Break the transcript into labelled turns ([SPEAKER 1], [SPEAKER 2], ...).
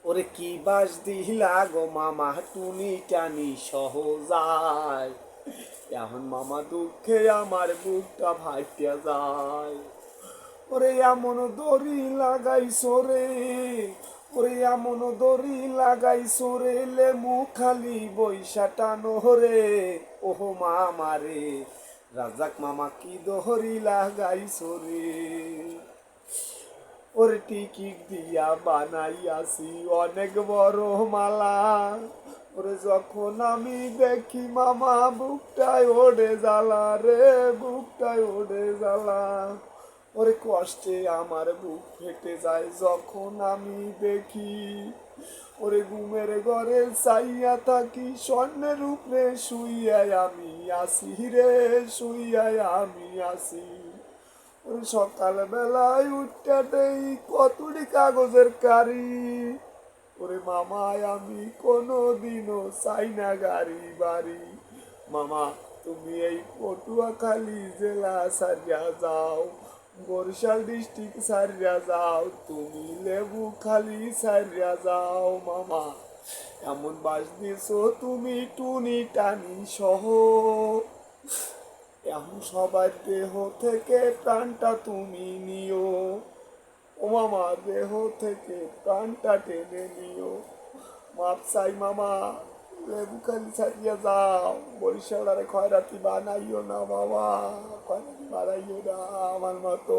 [SPEAKER 1] ওরে কি বাস দিলা গো মামা টুনি টানি সহজায়, এখন মামা দুঃখে আমার বুকটা ভাইটা যায়। ওরে এমন দড়ি লাগাইছো রে, ওরে এমন দড়ি লাগাইছো রে, লেমু খালি বৈশা টানো রে। ওহো মামা রে, রাজাক মামা কি দড়ি লাগাইছো রে। ওর টিকিট দিয়া বানাইয়াছি অনেক বড় মালা, ওরে যখন আমি দেখি মামা বুকটায় ওড়ে জ্বালা রে, বুকটায় ওড়ে জ্বালা। ওরে কষ্টে আমার বুক ফেটে যায় যখন আমি দেখি, ওরে ঘুমের ঘরে চাইয়া থাকি স্বর্ণের উপরে শুইয়াই আমি আসি রে, শুইয়াই আমি আসি। ওই সকাল বেলায় উঠতে দেই কতটি কাগজের কারি, ওরে মামায় আমি কোনো দিনও চাই না গাড়ি বাড়ি। মামা তুমি এই পটুয়াখালী জেলা সারিয়া যাও, বরিশাল ডিস্ট্রিক্ট সারিয়া যাও, তুমি লেবু খালি সারিয়া যাও মামা। এমন বাস দিছো তুমি টুনি টানি সহ, এখন সবার দেহ থেকে প্রাণটা তুমি নিও। ও মামা দেহ থেকে প্রাণটা টেনে নিও। মাপ চাই মামা, লেবু খালি ছাড়িয়ে যাও, বরিশাল আরে খয়রাতি বানাইও না মামা, খয়রাতি বানাইও না আমার মতো।